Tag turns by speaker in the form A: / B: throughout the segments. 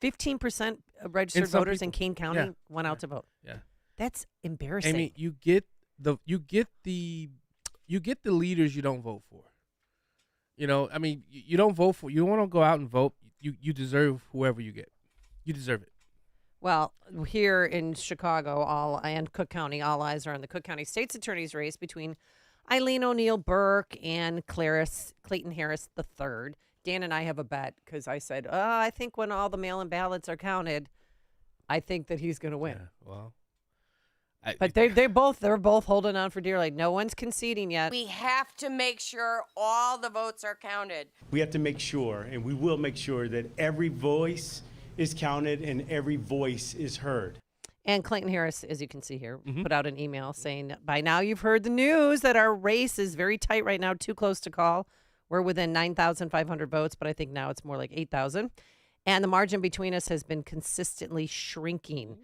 A: 15% of registered voters in Kane County went out to vote.
B: Yeah.
A: That's embarrassing.
B: Amy, you get the leaders you don't vote for. I mean, you don't vote for. You don't want to go out and vote. You deserve whoever you get. You deserve it.
A: Well, here in Chicago and Cook County, all eyes are on the Cook County State's Attorney's race between Eileen O'Neill Burke and Clayton Harris III. Dan and I have a bet because I said, I think when all the mail-in ballots are counted, I think that he's going to win.
B: Yeah, well,
A: but they're both holding on for dear. Like, no one's conceding yet.
C: We have to make sure all the votes are counted.
D: We have to make sure, and we will make sure, that every voice is counted and every voice is heard.
A: And Clayton Harris, as you can see here, put out an email saying, by now you've heard the news that our race is very tight right now, too close to call. We're within 9,500 votes, but I think now it's more like 8,000. And the margin between us has been consistently shrinking.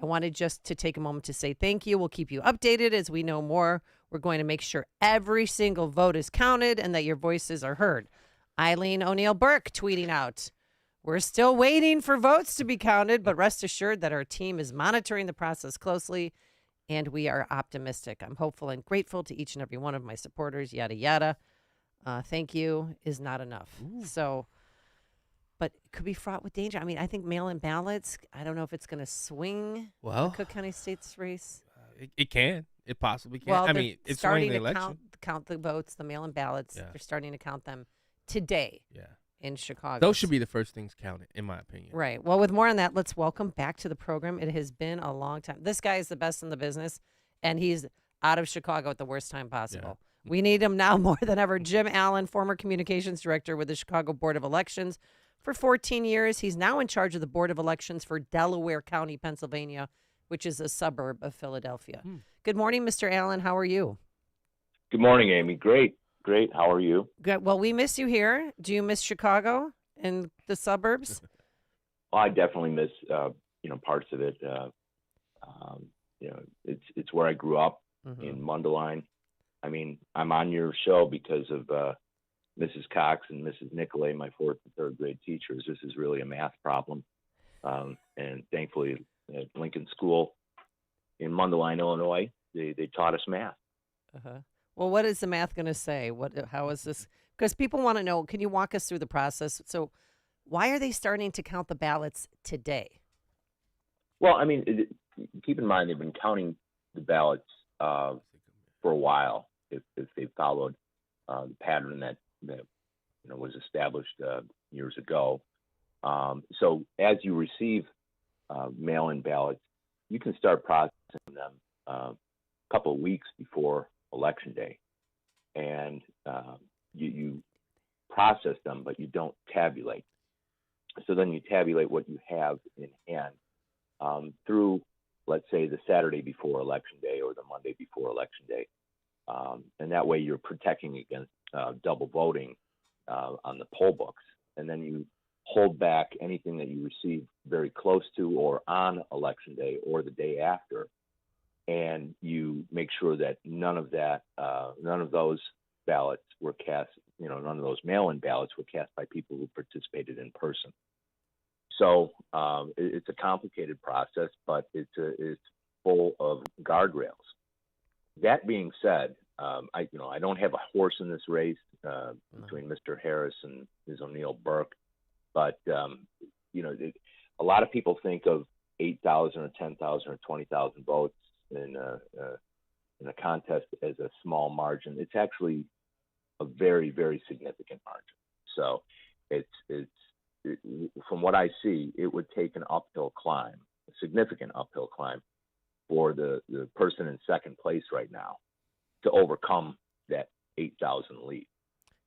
A: I wanted just to take a moment to say thank you. We'll keep you updated as we know more. We're going to make sure every single vote is counted and that your voices are heard. Eileen O'Neill Burke tweeting out, we're still waiting for votes to be counted, but rest assured that our team is monitoring the process closely, and we are optimistic. I'm hopeful and grateful to each and every one of my supporters, yada, yada. Thank you is not enough.
B: Ooh.
A: So, but it could be fraught with danger. I mean, I think mail-in ballots, I don't know if it's going to swing the Cook County State's race.
B: It can. It possibly can.
A: Well,
B: I mean, it's
A: starting
B: the
A: to
B: election.
A: count the votes, the mail-in ballots.
B: Yeah.
A: They're starting to count them today.
B: Yeah.
A: In Chicago.
B: Those should be the first things counted, in my opinion.
A: Right. Well, with more on that, let's welcome back to the program. It has been a long time. This guy is the best in the business, and he's out of Chicago at the worst time possible. Yeah. We need him now more than ever. Jim Allen, former communications director with the Chicago Board of Elections for 14 years. He's now in charge of the Board of Elections for Delaware County, Pennsylvania, which is a suburb of Philadelphia. Good morning, Mr. Allen. How are you?
E: Good morning, Amy. Great. How are you?
A: Good. Well, we miss you here. Do you miss Chicago and the suburbs?
E: Well, I definitely miss, parts of it. It's where I grew up in Mundelein. I mean, I'm on your show because of Mrs. Cox and Mrs. Nicolay, my fourth and third grade teachers. This is really a math problem. And thankfully at Lincoln School in Mundelein, Illinois, they taught us math.
A: Well, what is the math going to say? How is this? Because people want to know. Can you walk us through the process? So why are they starting to count the ballots today?
E: Well, I mean, keep in mind they've been counting the ballots for a while. If they followed the pattern that was established years ago. So as you receive mail-in ballots, you can start processing them a couple of weeks before Election Day, and you process them, but you don't tabulate. So then you tabulate what you have in hand through, let's say, the Saturday before Election Day or the Monday before Election Day, and that way you're protecting against double voting on the poll books, and then you hold back anything that you receive very close to or on Election Day or the day after. And you make sure that none of those ballots were cast, none of those mail-in ballots were cast by people who participated in person. So it's a complicated process, but it's full of guardrails. That being said, I don't have a horse in this race between Mr. Harris and Ms. O'Neill Burke, but a lot of people think of 8,000 or 10,000 or 20,000 votes in a contest as a small margin. It's actually a very, very significant margin. So from what I see, it would take an uphill climb, a significant uphill climb, for the person in second place right now to overcome that 8,000 lead.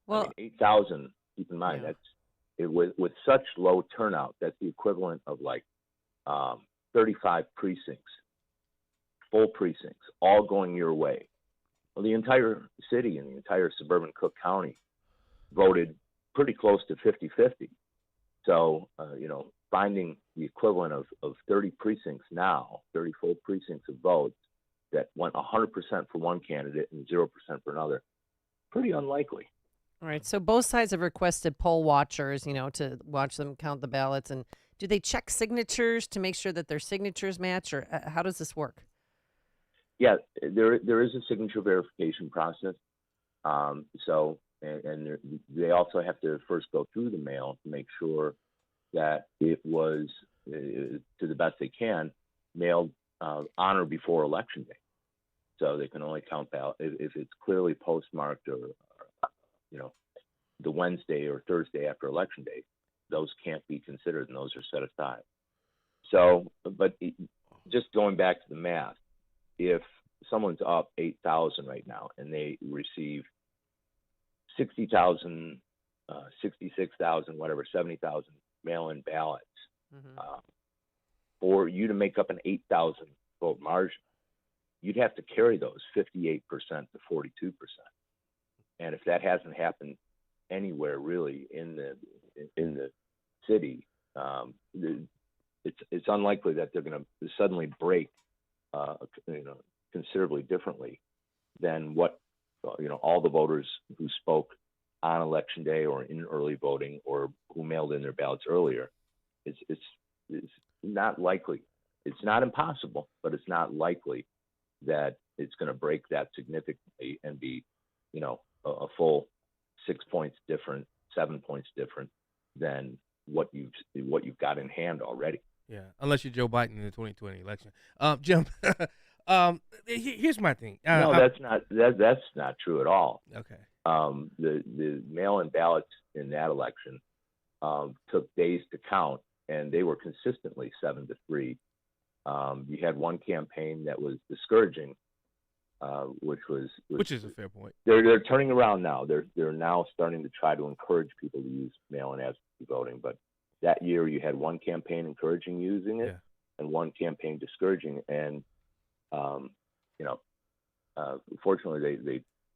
A: Well,
E: 8,000, keep in mind, with such low turnout, that's the equivalent of like 35 precincts, full precincts, all going your way. Well, the entire city and the entire suburban Cook County voted pretty close to 50-50. So, finding the equivalent of 30 precincts now, 30 full precincts of votes that went 100% for one candidate and 0% for another, pretty unlikely.
A: All right. So both sides have requested poll watchers, to watch them count the ballots. And do they check signatures to make sure that their signatures match, or how does this work?
E: Yeah, there is a signature verification process. So, they also have to first go through the mail to make sure that it was, to the best they can, mailed on or before Election Day. So they can only count out if it's clearly postmarked or the Wednesday or Thursday after Election Day. Those can't be considered, and those are set aside. So, but just going back to the math, if someone's up 8,000 right now and they receive 60,000, 66,000, whatever, 70,000 mail-in ballots, for you to make up an 8,000 vote margin, you'd have to carry those 58% to 42%. And if that hasn't happened anywhere really in the city, it's unlikely that they're going to suddenly break, considerably differently than what all the voters who spoke on Election Day or in early voting or who mailed in their ballots earlier. It's not likely. It's not impossible, but it's not likely that it's going to break that significantly and be, a full 6 points different, 7 points different than what you've got in hand already.
B: Yeah, unless you're Joe Biden in the 2020 election. Jim, here's my thing.
E: No, that's not true at all.
B: Okay.
E: The mail-in ballots in that election took days to count, and they were consistently 7-3. You had one campaign that was discouraging, which is
B: a fair point.
E: They're turning around now. They're now starting to try to encourage people to use mail-in absentee voting. But that year, you had one campaign encouraging using it, and one campaign discouraging. And fortunately,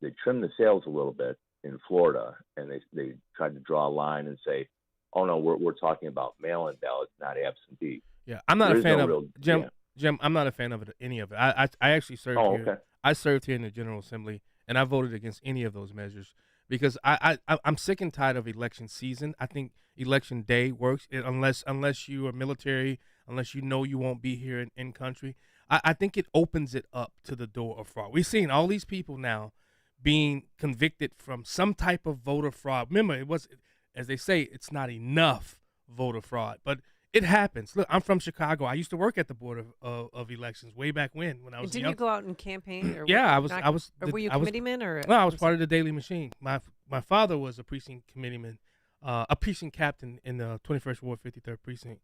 E: they trimmed the sails a little bit in Florida, and they tried to draw a line and say, "Oh no, we're talking about mail-in ballots, not absentee."
B: Yeah, I'm not a fan of Jim. Jim, I'm not a fan of it, any of it. I actually served here.
E: Okay.
B: I served here in the General Assembly, and I voted against any of those measures because I'm sick and tired of election season. I think election day works unless you are military, unless you won't be here in country. I think it opens it up to the door of fraud. We're seeing all these people now being convicted from some type of voter fraud. Remember, it was, as they say, it's not enough voter fraud, but it happens. Look, I'm from Chicago. I used to work at the Board of Elections way back when I was
A: Did
B: young.
A: you go out and campaign? Or
B: yeah, I was.
A: Or were you a committeeman or?
B: No, I was part of the Daily Machine. My father was a precinct committeeman, a precinct captain in the 21st Ward, 53rd Precinct.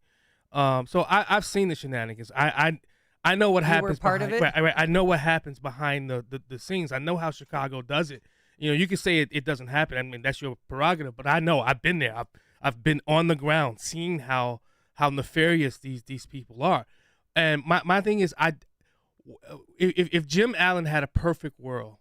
B: So I've seen the shenanigans. I know what happens.
A: You were part of it?
B: Right. I know what happens behind the scenes. I know how Chicago does it. You can say it doesn't happen. I mean, that's your prerogative, but I know. I've been there. I've been on the ground, seeing how nefarious these people are. And my thing is, if Jim Allen had a perfect world,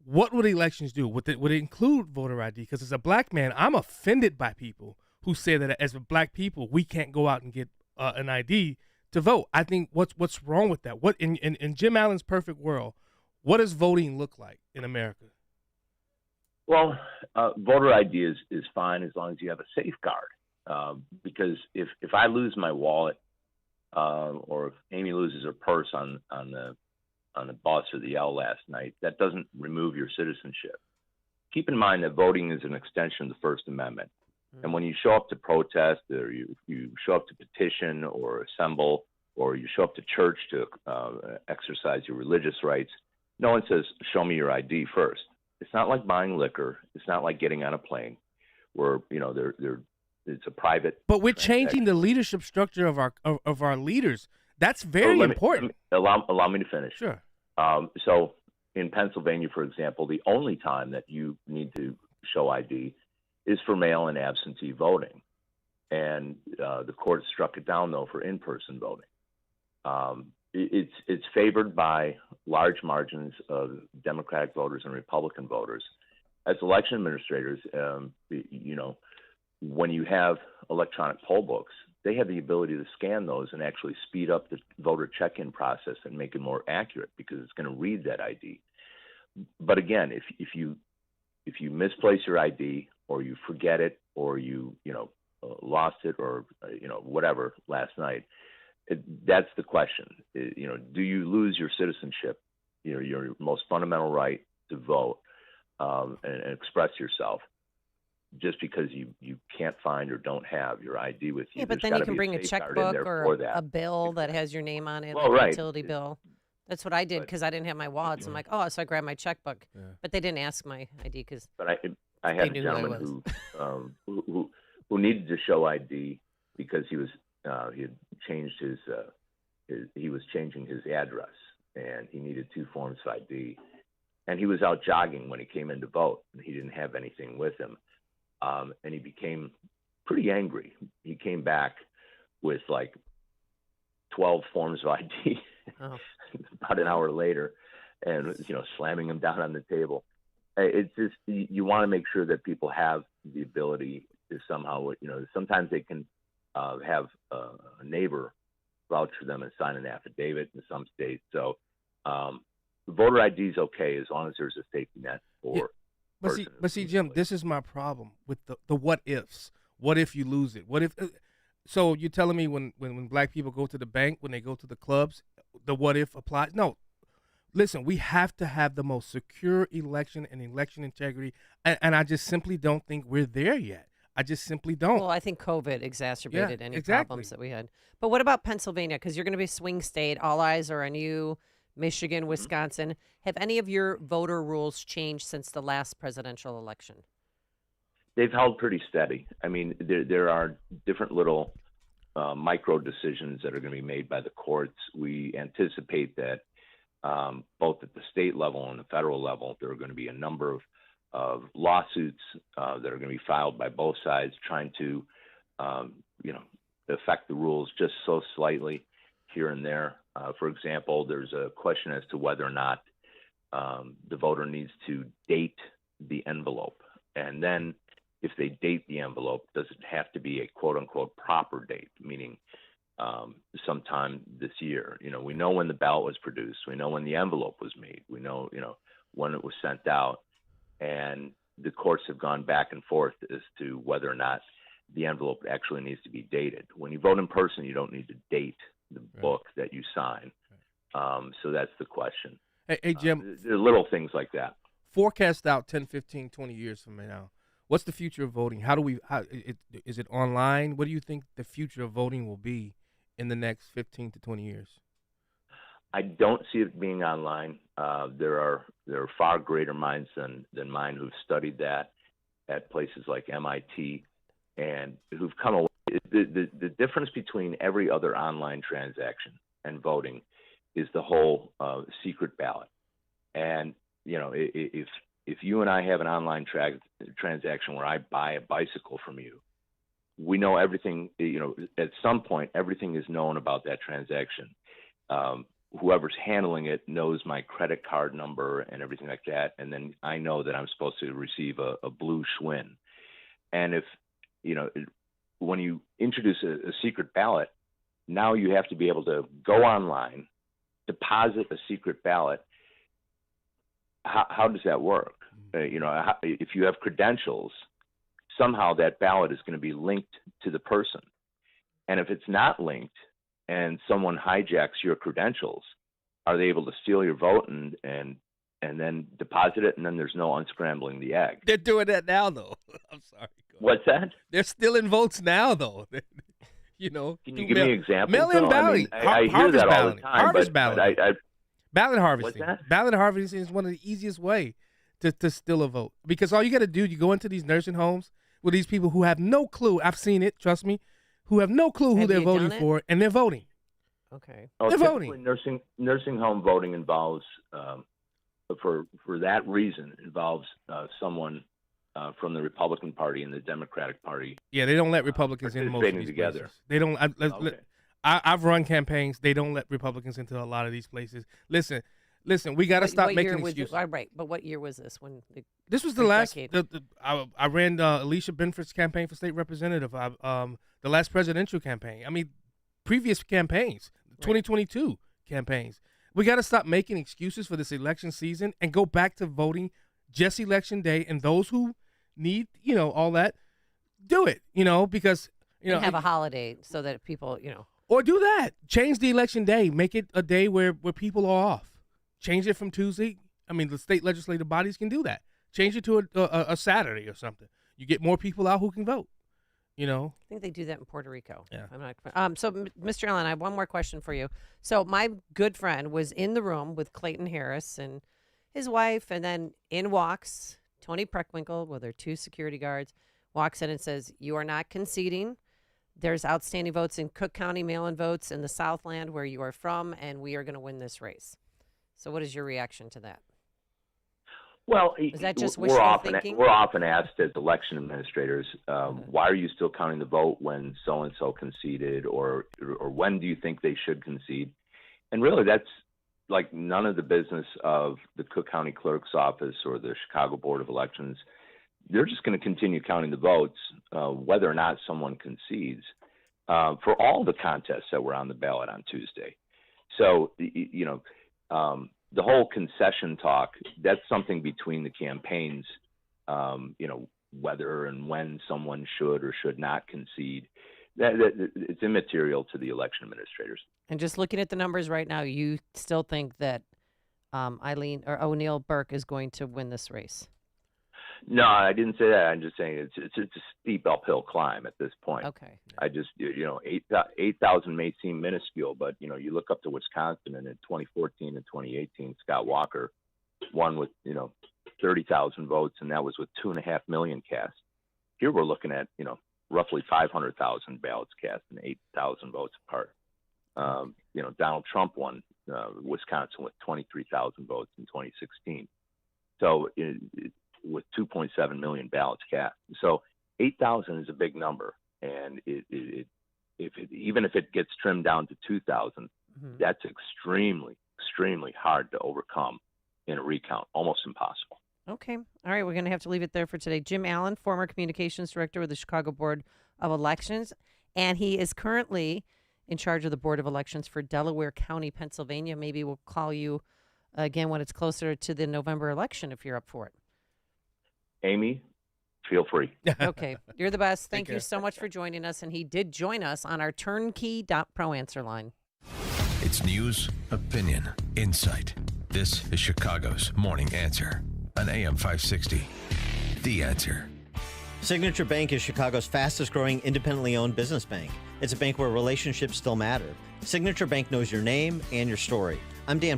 B: what would elections do? Would it include voter ID? Because as a black man, I'm offended by people who say that as a black people, we can't go out and get an ID to vote. I think what's wrong with that? What in Jim Allen's perfect world, what does voting look like in America?
E: Well, voter ID is fine as long as you have a safeguard. Because if I lose my wallet, or if Amy loses her purse on the bus or the L last night, that doesn't remove your citizenship. Keep in mind that voting is an extension of the First Amendment. And when you show up to protest, or you show up to petition or assemble, or you show up to church to exercise your religious rights, no one says, "Show me your ID first." It's not like buying liquor. It's not like getting on a plane, where it's a private.
B: But we're changing the leadership structure of our leaders. That's very important.
E: Allow me to finish.
B: Sure.
E: So in Pennsylvania, for example, the only time that you need to show ID is for mail-in absentee voting, and the court struck it down though for in-person voting. It's favored by large margins of Democratic voters and Republican voters. As election administrators, when you have electronic poll books, they have the ability to scan those and actually speed up the voter check-in process and make it more accurate because it's going to read that ID. But again, if you misplace your ID or you forget it or you lost it or whatever last night. That's the question. Do you lose your citizenship, your most fundamental right to vote and express yourself, just because you can't find or don't have your ID with you?
A: Yeah, but
E: There's
A: then you
E: gotta
A: can
E: be
A: bring a
E: safeguard in
A: checkbook
E: there
A: or
E: for
A: a
E: that.
A: bill that has your name on it,
E: Well,
A: like a
E: right.
A: utility bill. That's what I did
E: But-
A: because I didn't have my wallet. So I'm like, oh, so I grabbed my checkbook.
B: Yeah.
A: But they didn't ask my ID because
E: But I
A: They
E: had a
A: knew who I
E: gentleman who needed to show ID because he had changed he was changing his address and he needed 2 forms of ID, and he was out jogging when he came in to vote and he didn't have anything with him, and he became pretty angry. He came back with like 12 forms of ID
A: oh,
E: about an hour later, and slamming them down on the table. It's just you want to make sure that people have the ability to somehow, sometimes they can have a neighbor vouch for them and sign an affidavit in some states. So voter ID is okay as long as there's a safety net for.
B: Yeah, but see, Jim, this is my problem with the what ifs. What if you lose it? What if? So you're telling me when black people go to the bank, when they go to the clubs, the what if applies? No. Listen, we have to have the most secure election and election integrity, and I just simply don't think we're there yet. I just simply don't.
A: well, I think COVID exacerbated any
B: exactly.
A: problems that we had. But what about Pennsylvania? Because you're going to be a swing state. All eyes are on you. Michigan, Wisconsin. Have any of your voter rules changed since the last presidential election?
E: They've held pretty steady. I mean, there are different little micro decisions that are going to be made by the courts. We anticipate that both at the state level and the federal level, there are going to be a number of lawsuits that are going to be filed by both sides, trying to, affect the rules just so slightly here and there. For example, there's a question as to whether or not the voter needs to date the envelope, and then if they date the envelope, does it have to be a quote unquote proper date, meaning sometime this year? We know when the ballot was produced. We know when the envelope was made. We know, when it was sent out. And the courts have gone back and forth as to whether or not the envelope actually needs to be dated. When you vote in person, you don't need to date the book that you sign. So that's the question.
B: Hey Jim,
E: there are little things like that.
B: Forecast out 10, 15, 20 years from now. What's the future of voting? Is it online? What do you think the future of voting will be in the next 15 to 20 years?
E: I don't see it being online. There are far greater minds than mine who've studied that at places like MIT and who've come away. The difference between every other online transaction and voting is the whole secret ballot. And if you and I have an online transaction where I buy a bicycle from you, we know everything. At some point, everything is known about that transaction. Whoever's handling it knows my credit card number and everything like that, and then I know that I'm supposed to receive a blue Schwinn. And if when you introduce a secret ballot, now you have to be able to go online, deposit a secret ballot. How does that work? If you have credentials, somehow that ballot is going to be linked to the person. And if it's not linked and someone hijacks your credentials, are they able to steal your vote and then deposit it, and then there's no unscrambling the egg?
B: They're doing that now, though. I'm sorry.
E: What's that?
B: They're stealing votes now, though.
E: Can you give me examples?
B: Mail-in ballot.
E: I hear that all the time.
B: Harvest
E: but
B: ballot. Ballot harvesting.
E: What's that?
B: Ballot harvesting is one of the easiest way to steal a vote, because all you got to do, you go into these nursing homes with these people who have no clue. I've seen it, trust me, who have no clue who
A: Have
B: they're
A: you
B: voting
A: done it?
B: for, and they're voting.
A: Okay.
B: They're
E: Typically
B: voting.
E: Nursing home voting involves, for that reason, involves someone from the Republican Party and the Democratic Party.
B: Yeah, they don't let Republicans in most of
E: participating
B: these
E: together.
B: places. They don't.
E: Okay.
B: I've run campaigns. They don't let Republicans into a lot of these places. Listen. We got to stop
A: What
B: making
A: year was
B: excuses.
A: right, but what year was this when
B: This was the
A: Great
B: last.
A: decade.
B: I ran Alicia Benford's campaign for state representative. The last presidential campaign. I mean, previous campaigns, 2022 campaigns. We got to stop making excuses for this election season and go back to voting just election day. And those who need, all that, do it. Because
A: and have a holiday so that people,
B: or do that. Change the election day. Make it a day where people are off. Change it from Tuesday. I mean, the state legislative bodies can do that. Change it to a Saturday or something. You get more people out who can vote.
A: I think they do that in Puerto Rico.
B: Yeah.
A: I'm not. So, Mr. Allen, I have one more question for you. So, my good friend was in the room with Clayton Harris and his wife, and then in walks Tony Preckwinkle with her 2 security guards, walks in and says, "You are not conceding. There's outstanding votes in Cook County, mail-in votes in the Southland where you are from, and we are going to win this race." So what is your reaction to that?
E: Well,
A: Is that just
E: we're
A: wishful
E: often
A: thinking?
E: we're often asked as election administrators, why are you still counting the vote when so and so conceded, or when do you think they should concede? And really, that's like none of the business of the Cook County Clerk's office or the Chicago Board of Elections. They're just going to continue counting the votes, whether or not someone concedes, for all the contests that were on the ballot on Tuesday. So, the whole concession talk, that's something between the campaigns, whether and when someone should or should not concede. That it's immaterial to the election administrators.
A: And just looking at the numbers right now, you still think that Eileen or O'Neill Burke is going to win this race?
E: No, I didn't say that. I'm just saying it's a steep uphill climb at this point.
A: Okay.
E: I just 8,000 may seem minuscule, but you look up to Wisconsin, and in 2014 and 2018, Scott Walker won with 30,000 votes, and that was with 2.5 million cast. Here we're looking at roughly 500,000 ballots cast and 8,000 votes apart. Donald Trump won Wisconsin with 23,000 votes in 2016. So with 2.7 million ballots cast. So 8,000 is a big number. And even if it gets trimmed down to 2,000, that's extremely, extremely hard to overcome in a recount, almost impossible.
A: Okay. All right. We're going to have to leave it there for today. Jim Allen, former communications director with the Chicago Board of Elections, and he is currently in charge of the Board of Elections for Delaware County, Pennsylvania. Maybe we'll call you again when it's closer to the November election if you're up for it.
E: Amy, feel free.
A: Okay. You're the best. Thank
B: Take
A: you
B: care.
A: so much for joining us. And he did join us on our turnkey.pro answer line.
F: It's news, opinion, insight. This is Chicago's Morning Answer on AM 560. The Answer.
G: Signature Bank is Chicago's fastest growing independently owned business bank. It's a bank where relationships still matter. Signature Bank knows your name and your story. I'm Dan